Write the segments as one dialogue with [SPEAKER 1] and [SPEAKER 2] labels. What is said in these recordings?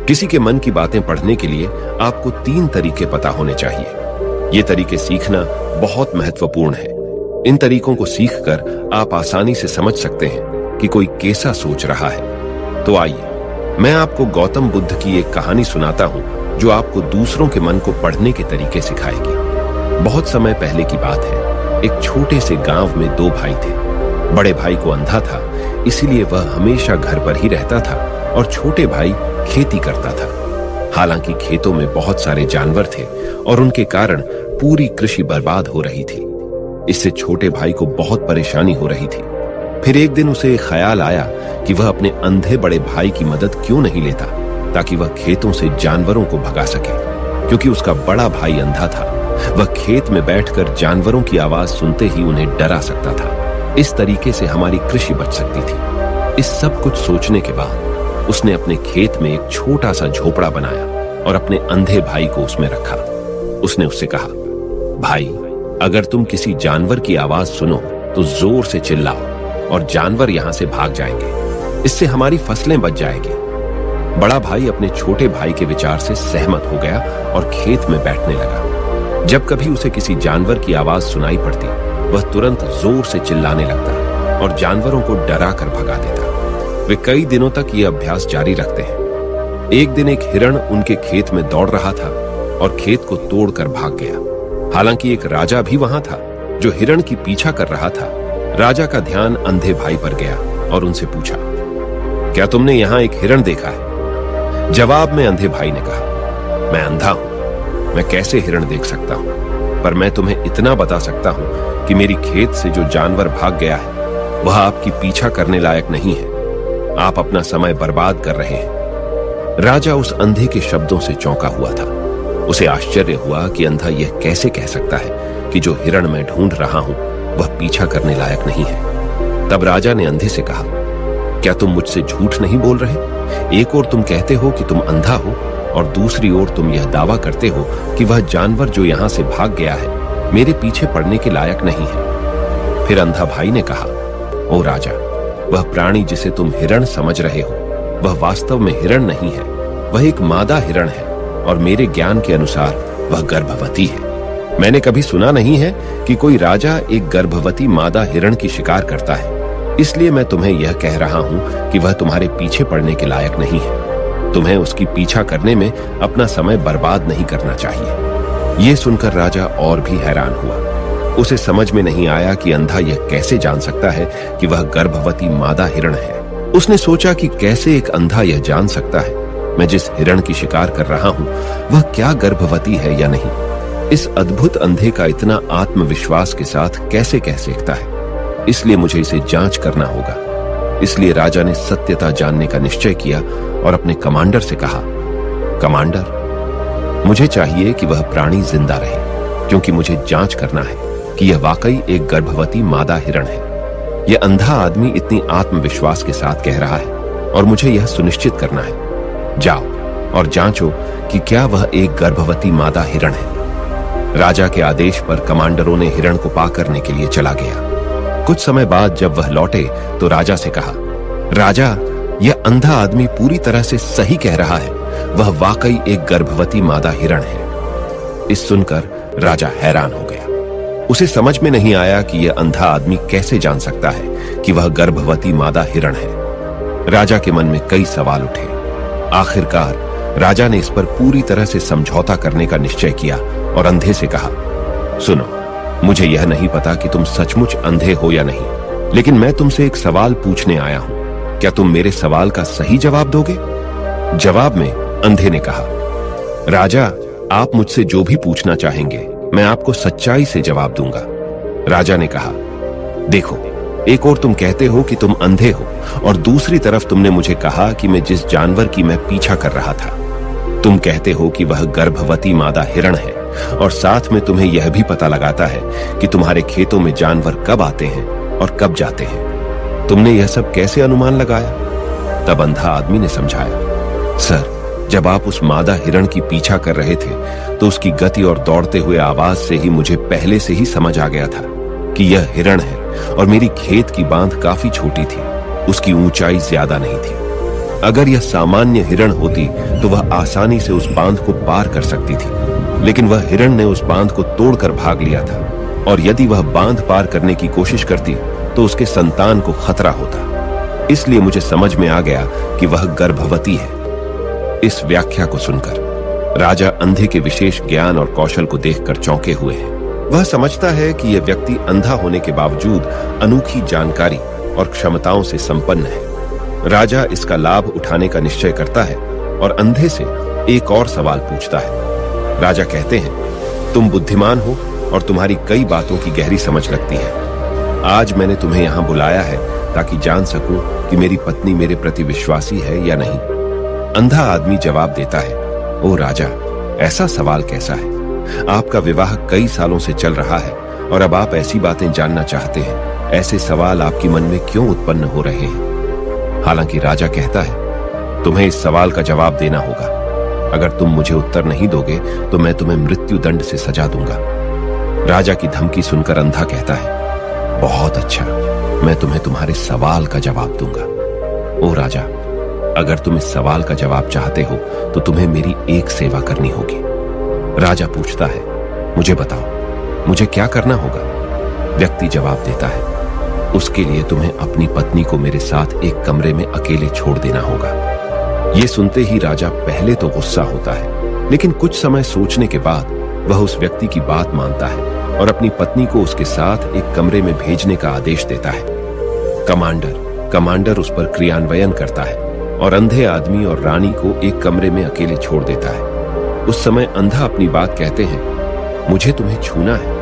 [SPEAKER 1] किसी के मन की बातें पढ़ने के लिए आपको 3 तरीके पता होने चाहिए। ये तरीके सीखना बहुत महत्वपूर्ण है। इन तरीकों को सीखकर आप आसानी से समझ सकते हैं कि कोई कैसा सोच रहा है। तो आइए, मैं आपको गौतम बुद्ध की एक कहानी सुनाता हूं जो आपको दूसरों के मन को पढ़ने के तरीके सिखाएगी। बहुत समय पहले की बात है। एक छोटे से गांव में 2 भाई थे। बड़े भाई को अंधा था, इसीलिए वह हमेशा घर पर ही रहता था और छोटे भाई खेती करता था। हालांकि खेतों में बहुत सारे जानवर थे और उनके कारण पूरी कृषि बर्बाद हो रही थी। इससे छोटे भाई को बहुत परेशानी हो रही थी। फिर एक दिन उसे ख्याल आया कि वह अपने अंधे बड़े भाई की मदद क्यों नहीं लेता, ताकि वह खेतों से जानवरों को भगा सके। क्योंकि उसका बड़ा भाई अंधा था, वह खेत में बैठकर जानवरों की आवाज सुनते ही उन्हें डरा सकता था। इस तरीके से हमारी कृषि बच सकती थी। इस सब कुछ सोचने के बाद उसने अपने खेत में एक छोटा सा झोपड़ा बनाया और अपने अंधे भाई को उसमें रखा। उसने उससे कहा, भाई, अगर तुम किसी जानवर की आवाज सुनो तो जोर से चिल्लाओ और जानवर यहां से भाग जाएंगे। इससे हमारी फसलें बच जाएंगी। बड़ा भाई अपने छोटे भाई के विचार से सहमत हो गया और खेत में बैठने लगा। जब कभी उसे किसी जानवर की आवाज सुनाई पड़ती, वह तुरंत जोर से चिल्लाने लगता और जानवरों को डरा कर भगा देता। वे कई दिनों तक यह अभ्यास जारी रखते हैं। एक दिन एक हिरण उनके खेत में दौड़ रहा था और खेत को तोड़कर भाग गया। हालांकि एक राजा भी वहां था जो हिरण की पीछा कर रहा था। राजा का ध्यान अंधे भाई पर गया और उनसे पूछा, क्या तुमने यहां एक हिरण देखा है? जवाब में अंधे भाई ने कहा, मैं अंधा हूं, मैं कैसे हिरण देख सकता हूं? पर मैं तुम्हें इतना बता सकता हूं कि मेरी खेत से जो जानवर भाग गया है वह आपकी पीछा करने लायक नहीं है। आप अपना समय बर्बाद कर रहे हैं। राजा उस अंधे के शब्दों से चौंका हुआ था। उसे आश्चर्य हुआ कि अंधा यह कैसे कह सकता है कि जो हिरण मैं ढूंढ रहा हूं वह पीछा करने लायक नहीं है। तब राजा ने अंधे से कहा, क्या तुम मुझसे झूठ नहीं बोल रहे? एक ओर तुम कहते हो कि तुम अंधा हो और दूसरी ओर तुम यह दावा करते हो कि वह जानवर जो यहां से भाग गया है मेरे पीछे पड़ने के लायक नहीं है। फिर अंधा भाई ने कहा, ओ राजा, वह प्राणी जिसे तुम हिरण समझ रहे हो वह वास्तव में हिरण नहीं है। वह एक मादा हिरण है और मेरे ज्ञान के अनुसार वह गर्भवती है। मैंने कभी सुना नहीं है कि कोई राजा एक गर्भवती मादा हिरण की शिकार करता है। इसलिए मैं तुम्हें यह कह रहा हूं कि वह तुम्हारे पीछे पड़ने के लायक नहीं है। तुम्हें उसकी पीछा करने में अपना समय बर्बाद नहीं करना चाहिए। यह सुनकर राजा और भी हैरान हुआ। उसे समझ में नहीं आया कि अंधा यह कैसे जान सकता है कि वह गर्भवती मादा हिरण है। उसने सोचा कि कैसे एक अंधा यह जान सकता है मैं जिस हिरण की शिकार कर रहा हूं वह क्या गर्भवती है या नहीं। इस अद्भुत अंधे का इतना आत्मविश्वास के साथ कैसे कह सकता है? इसलिए मुझे इसे जांच करना होगा। इसलिए राजा ने सत्यता जानने का निश्चय किया और अपने कमांडर से कहा, कमांडर, मुझे चाहिए कि वह प्राणी जिंदा रहे, क्योंकि मुझे जांच करना है कि यह वाकई एक गर्भवती मादा हिरण है। यह अंधा आदमी इतनी आत्मविश्वास के साथ कह रहा है और मुझे यह सुनिश्चित करना है। जाओ और जांचो कि क्या वह एक गर्भवती मादा हिरण है। राजा के आदेश पर कमांडरों ने हिरण को पा करने के लिए चला गया। कुछ समय बाद जब वह लौटे तो राजा से कहा, राजा, यह अंधा आदमी पूरी तरह से सही कह रहा है। वह वाकई एक गर्भवती मादा हिरण है। इस सुनकर राजा हैरान हो गया। उसे समझ में नहीं आया कि यह अंधा आदमी कैसे जान सकता है कि वह गर्भवती मादा हिरण है। राजा के मन में कई सवाल उठे। आखिरकार राजा ने इस पर पूरी तरह से समझौता करने का निश्चय किया और अंधे से कहा, सुनो, मुझे यह नहीं पता कि तुम सचमुच अंधे हो या नहीं, लेकिन मैं तुमसे एक सवाल पूछने आया हूं। क्या तुम मेरे सवाल का सही जवाब दोगे? जवाब में अंधे ने कहा, राजा, आप मुझसे जो भी पूछना चाहेंगे मैं आपको सच्चाई से जवाब दूंगा। राजा ने कहा, देखो, एक और तुम कहते हो कि तुम अंधे हो और दूसरी तरफ तुमने मुझे कहा कि मैं जिस जानवर की मैं पीछा कर रहा था, तुम कहते हो कि वह गर्भवती मादा हिरण है और साथ में तुम्हें यह भी पता लगाता है कि तुम्हारे खेतों में जानवर कब आते हैं और कब जाते हैं। तुमने यह सब कैसे अनुमान लगाया? तब अंधा आदमी ने समझाया, सर, जब आप उस मादा हिरण की पीछा कर रहे थे तो उसकी गति और दौड़ते हुए आवाज से ही मुझे पहले से ही समझ आ गया था कि यह हिरण है और मेरी खेत की बांध काफी छोटी थी, उसकी ऊंचाई ज्यादा नहीं थी। अगर यह सामान्य हिरण होती तो वह आसानी से उस बांध को पार कर सकती थी, लेकिन वह हिरण ने उस बांध को तोड़कर भाग लिया था, और यदि वह बांध पार करने की कोशिश करती तो उसके संतान को खतरा होता। इसलिए मुझे समझ में आ गया कि वह गर्भवती है। इस व्याख्या को सुनकर राजा अंधे के विशेष ज्ञान और कौशल को देखकर चौंके हुए हैं। वह समझता है कि यह व्यक्ति अंधा होने के बावजूद अनोखी जानकारी और क्षमताओं से संपन्न है। राजा इसका लाभ उठाने का निश्चय करता है और अंधे से एक और सवाल पूछता है। राजा कहते हैं, तुम बुद्धिमान हो और तुम्हारी कई बातों की गहरी समझ लगती है। आज मैंने तुम्हें यहां बुलाया है ताकि जान सकूं कि मेरी पत्नी मेरे प्रति विश्वासी है या नहीं। अंधा आदमी जवाब देता है, ओ राजा, ऐसा सवाल कैसा है? आपका विवाह कई सालों से चल रहा है और अब आप ऐसी बातें जानना चाहते हैं। ऐसे सवाल आपके मन में क्यों उत्पन्न हो रहे हैं? हालांकि राजा कहता है, तुम्हें इस सवाल का जवाब देना होगा। अगर तुम मुझे उत्तर नहीं दोगे तो मैं तुम्हें मृत्यु दंड से सजा दूंगा। राजा की धमकी सुनकर अंधा कहता है, बहुत अच्छा, मैं तुम्हें तुम्हारे सवाल का जवाब दूंगा। ओ राजा, अगर तुम इस सवाल का जवाब चाहते हो तो तुम्हें मेरी एक सेवा करनी होगी। राजा पूछता है, मुझे बताओ, मुझे क्या करना होगा? व्यक्ति जवाब देता है, उसके लिए तुम्हें अपनी पत्नी को मेरे साथ एक कमरे में अकेले छोड़ देना होगा। यह सुनते ही राजा पहले तो गुस्सा होता है, लेकिन कुछ समय सोचने के बाद वह उस व्यक्ति की बात मानता है और अपनी पत्नी को उसके साथ एक कमरे में भेजने का आदेश देता है। कमांडर उस पर क्रियान्वयन करता है और अंधे आदमी और रानी को एक कमरे में अकेले छोड़ देता है। उस समय अंधा अपनी बात कहते हैं, मुझे तुम्हें छूना है।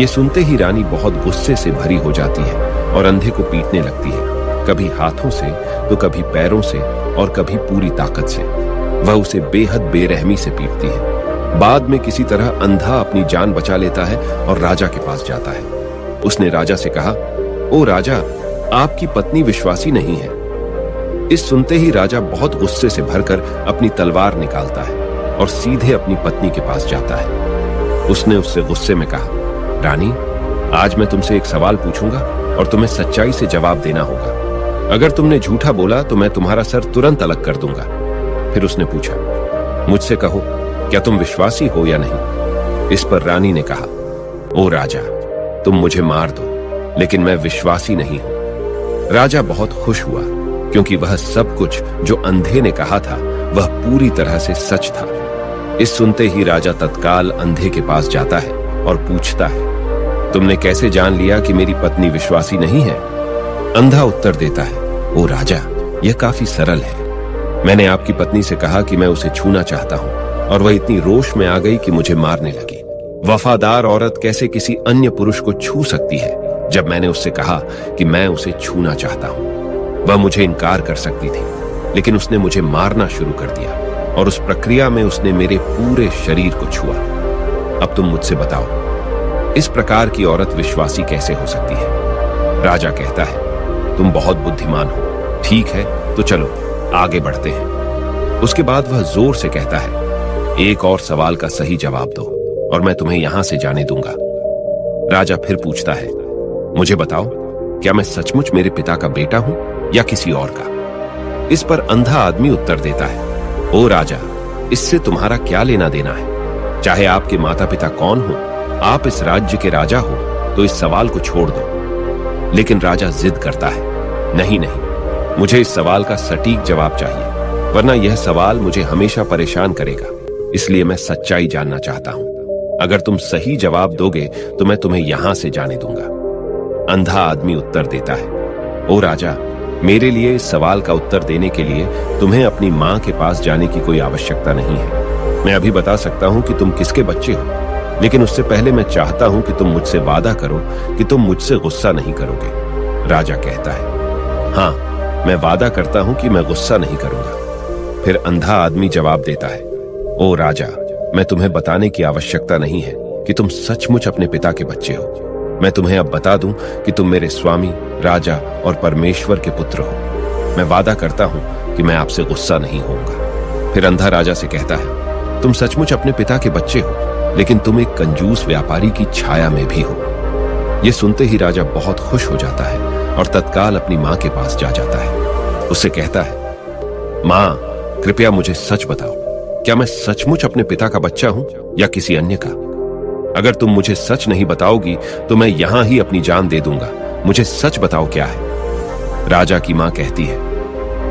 [SPEAKER 1] ये सुनते ही रानी बहुत गुस्से से भरी हो जाती है और अंधे को पीटने लगती है, कभी हाथों से तो कभी पैरों से और कभी पूरी ताकत से। वह उसे बेहद बेरहमी से पीटती है। बाद में किसी तरह अंधा अपनी जान बचा लेता है और राजा के पास जाता है। उसने राजा से कहा, ओ राजा, आपकी पत्नी विश्वासी नहीं है। इस सुनते ही राजा बहुत गुस्से से भरकर अपनी तलवार निकालता है और सीधे अपनी पत्नी के पास जाता है। उसने उससे गुस्से में कहा, रानी, आज मैं तुमसे एक सवाल पूछूंगा और तुम्हें सच्चाई से जवाब देना होगा। अगर तुमने झूठा बोला तो मैं तुम्हारा सर तुरंत अलग कर दूंगा। फिर उसने पूछा, मुझसे कहो, क्या तुम विश्वासी हो या नहीं? इस पर रानी ने कहा, ओ राजा, तुम मुझे मार दो, लेकिन मैं विश्वासी नहीं हूं। राजा बहुत खुश हुआ क्योंकि वह सब कुछ जो अंधे ने कहा था वह पूरी तरह से सच था। इस सुनते ही राजा तत्काल अंधे के पास जाता है और पूछता है, तुमने कैसे जान लिया कि मेरी पत्नी विश्वासी नहीं है? अंधा उत्तर देता है, ओ राजा, यह काफी सरल है। मैंने आपकी पत्नी से कहा कि मैं उसे छूना चाहता हूं और वह इतनी रोष में आ गई कि मुझे मारने लगी। वफादार औरत कैसे किसी अन्य पुरुष को छू सकती है? जब मैंने उससे कहा कि मैं उसे छूना चाहता हूं, वह मुझे इनकार कर सकती थी, लेकिन उसने मुझे मारना शुरू कर दिया और उस प्रक्रिया में उसने मेरे पूरे शरीर को छुआ। अब तुम मुझसे बताओ, इस प्रकार की औरत विश्वासी कैसे हो सकती है? राजा कहता है, तुम बहुत बुद्धिमान हो। ठीक है, तो चलो आगे बढ़ते हैं। उसके बाद वह जोर से कहता है, एक और सवाल का सही जवाब दो और मैं तुम्हें यहां से जाने दूंगा। राजा फिर पूछता है, मुझे बताओ, क्या मैं सचमुच मेरे पिता का बेटा हूं या किसी और का? इस पर अंधा आदमी उत्तर देता है, ओ राजा, इससे तुम्हारा क्या लेना देना है? चाहे आपके माता पिता कौन हो, आप इस राज्य के राजा हो, तो इस सवाल को छोड़ दो। लेकिन राजा जिद करता है, नहीं नहीं, मुझे इस सवाल का सटीक जवाब चाहिए, वरना यह सवाल मुझे हमेशा परेशान करेगा। इसलिए मैं सच्चाई जानना चाहता हूं। अगर तुम सही जवाब दोगे तो मैं तुम्हें यहां से जाने दूंगा। अंधा आदमी उत्तर देता है, ओ राजा, मेरे लिए इस सवाल का उत्तर देने के लिए तुम्हें अपनी मां के पास जाने की कोई आवश्यकता नहीं है। मैं अभी बता सकता हूं कि तुम किसके बच्चे हो, लेकिन उससे पहले मैं चाहता हूं कि तुम मुझसे वादा करो कि तुम मुझसे गुस्सा नहीं करोगे। राजा कहता है, हाँ, मैं वादा करता हूं कि मैं गुस्सा नहीं करूंगा। फिर अंधा आदमी जवाब देता है, ओ राजा, मैं तुम्हें बताने की आवश्यकता नहीं है कि तुम सचमुच अपने पिता के बच्चे हो। मैं तुम्हें अब बता दूं कि तुम मेरे स्वामी, राजा और परमेश्वर के पुत्र हो। मैं वादा करता हूं कि मैं आपसे गुस्सा नहीं होऊंगा। फिर अंधा राजा से कहता है, तुम सचमुच अपने पिता के बच्चे हो, लेकिन तुम एक कंजूस व्यापारी की छाया में भी हो। यह सुनते ही राजा बहुत खुश हो जाता है और तत्काल अपनी मां के पास जा जाता है। उससे कहता है, माँ, कृपया मुझे सच बताओ, क्या मैं सचमुच अपने पिता का बच्चा हूं या किसी अन्य का? अगर तुम मुझे सच नहीं बताओगी तो मैं यहां ही अपनी जान दे दूंगा। मुझे सच बताओ क्या है। राजा की मां कहती है,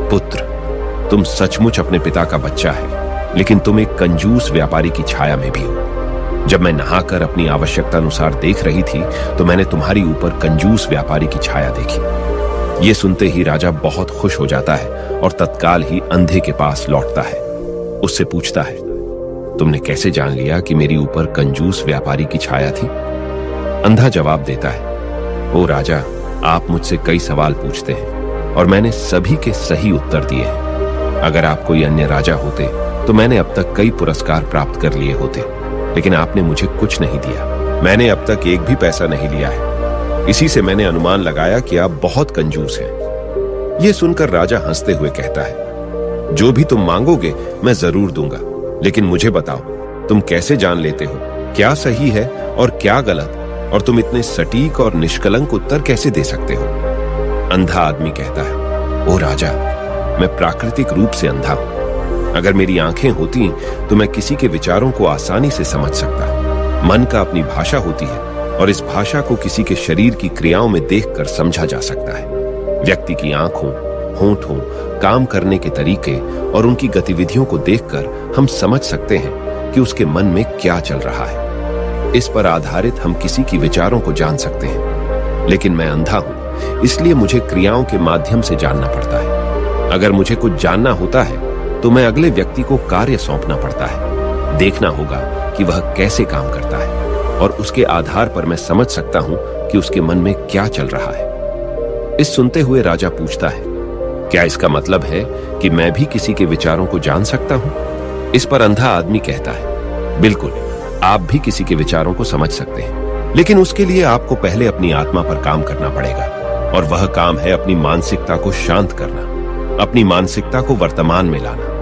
[SPEAKER 1] पुत्र, तुम सचमुच अपने पिता का बच्चा है, लेकिन तुम एक कंजूस व्यापारी की छाया में भी हो। जब मैं नहाकर अपनी आवश्यकता अनुसार देख रही थी तो मैंने तुम्हारी ऊपर कंजूस व्यापारी की छाया देखी। ये सुनते ही राजा बहुत खुश हो जाता है और तत्काल ही अंधे के पास लौटता है। उससे पूछता है, तुमने कैसे जान लिया कि मेरी ऊपर कंजूस व्यापारी की छाया थी? अंधा जवाब देता है, ओ राजा, आप मुझसे कई सवाल पूछते हैं और मैंने सभी के सही उत्तर दिए हैं। अगर आप कोई अन्य राजा होते तो मैंने अब तक कई पुरस्कार प्राप्त कर लिए होते, लेकिन आपने मुझे कुछ नहीं दिया। मैंने अब तक एक भी पैसा नहीं लिया है। इसी से मैंने अनुमान लगाया कि आप बहुत कंजूस हैं। यह सुनकर राजा हंसते हुए कहता है, जो भी तुम मांगोगे मैं जरूर दूंगा, लेकिन मुझे बताओ, तुम कैसे जान लेते हो क्या सही है और क्या गलत, और तुम इतने सटीक और निष्कलंक उत्तर कैसे दे सकते हो? अंधा आदमी कहता है, ओ राजा, मैं प्राकृतिक रूप से अंधा हूं। अगर मेरी आंखें होती तो मैं किसी के विचारों को आसानी से समझ सकता। मन का अपनी भाषा होती है और इस भाषा को किसी के शरीर की क्रियाओं में देखकर समझा जा सकता है। व्यक्ति की आंखों, होंठों, काम करने के तरीके और उनकी गतिविधियों को देखकर हम समझ सकते हैं कि उसके मन में क्या चल रहा है। इस पर आधारित हम किसी की विचारों को जान सकते हैं। लेकिन मैं अंधा हूं, इसलिए मुझे क्रियाओं के माध्यम से जानना पड़ता है। अगर मुझे कुछ जानना होता है तो मैं अगले व्यक्ति को कार्य सौंपना पड़ता है। देखना होगा कि वह कैसे काम करता है और उसके आधार पर मैं समझ सकता हूं कि उसके मन में क्या चल रहा है। इस सुनते हुए राजा पूछता है, क्या इसका मतलब है कि मैं भी किसी के विचारों को जान सकता हूं? इस पर अंधा आदमी कहता है, बिल्कुल, आप भी किसी के विचारों को समझ सकते हैं, लेकिन उसके लिए आपको पहले अपनी आत्मा पर काम करना पड़ेगा, और वह काम है अपनी मानसिकता को शांत करना, अपनी मानसिकता को वर्तमान में लाना।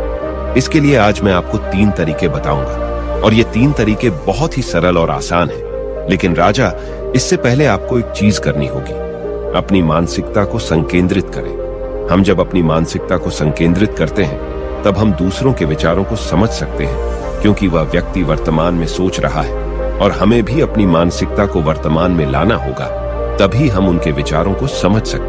[SPEAKER 1] इसके लिए आज मैं आपको 3 तरीके बताऊंगा, और ये 3 तरीके बहुत ही सरल और आसान हैं। लेकिन राजा, इससे पहले आपको एक चीज करनी होगी, अपनी मानसिकता को संकेंद्रित करें। हम जब अपनी मानसिकता को संकेंद्रित करते हैं तब हम दूसरों के विचारों को समझ सकते हैं, क्योंकि वह व्यक्ति वर्तमान में सोच रहा है और हमें भी अपनी मानसिकता को वर्तमान में लाना होगा, तभी हम उनके विचारों को समझ सकते हैं।